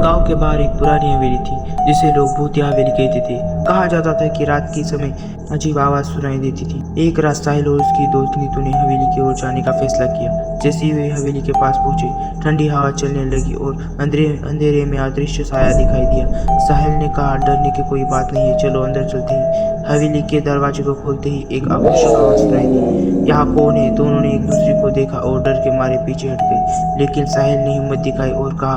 गांव के बाहर एक पुरानी हवेली थी जिसे लोग भूतिया हवेली कहते थे। कहा जाता था कि रात के समय अजीब आवाज सुनाई देती थी। एक रात साहिल और उसकी दोस्त नीतू ने हवेली की ओर जाने का फैसला किया। जैसे ही वे हवेली के पास पहुंचे, ठंडी हवा चलने लगी और अंधेरे में अदृश्य साया दिखाई दिया। साहिल ने कहा, डरने की कोई बात नहीं है, चलो अंदर चलते हैं। हवेली के दरवाजे को खोलते ही एक आकर्षक आवाज सुनाई दी, यहाँ कौन है? दोनों ने एक दूसरे को देखा और डर के मारे पीछे हट गए। लेकिन साहिल ने हिम्मत दिखाई और कहा,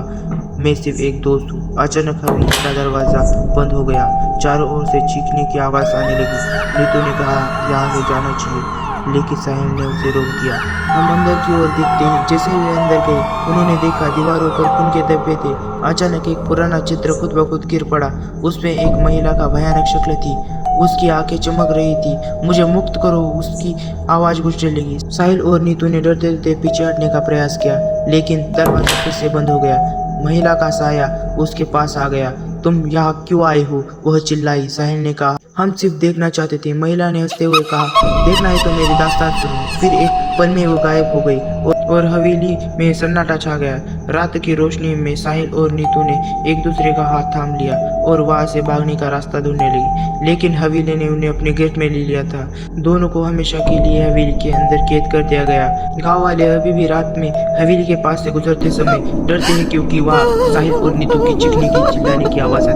मैं सिर्फ एक दोस्त हूँ। अचानक हवेली का दरवाजा बंद हो गया। चारों ओर से चीखने की आवाज आने लगी। नीतू ने कहा, यहाँ से जाना चाहिए, लेकिन साहिल ने उसे रोक दिया। हम अंदर की ओर देखते ही जैसे वे अंदर गए, उन्होंने देखा दीवारों पर खून के धब्बे थे। अचानक एक पुराना चित्र खुद ब खुद गिर पड़ा। उसमें एक महिला का भयानक शक्ल थी। उसकी आंखें चमक रही थी। मुझे मुक्त करो, उसकी आवाज गूंजने लगी। साहिल और नीतू ने डरते डरते पीछे हटने का प्रयास किया, लेकिन दरवाजा फिर से बंद हो गया। महिला का साया उसके पास आ गया। तुम यहाँ क्यों आए हो? वह चिल्लाई। साहिल ने कहा, हम सिर्फ देखना चाहते थे। महिला ने हंसते हुए कहा, देखना है तो मेरी दास्तान सुनो। फिर एक पल में वो गायब हो गई और हवेली में सन्नाटा छा गया। रात की रोशनी में साहिल और नीतू ने एक दूसरे का हाथ थाम लिया और वहां से भागने का रास्ता ढूंढने लगी। लेकिन हवेली ने उन्हें अपने गिरफ्त में ले लिया था। दोनों को हमेशा के लिए हवेली के अंदर कैद कर दिया गया। गांव वाले अभी भी रात में हवेली के पास से गुजरते समय डरते हैं, क्योंकि वहां साहिल और नीतू की चिल्लाने की आवाज आती है।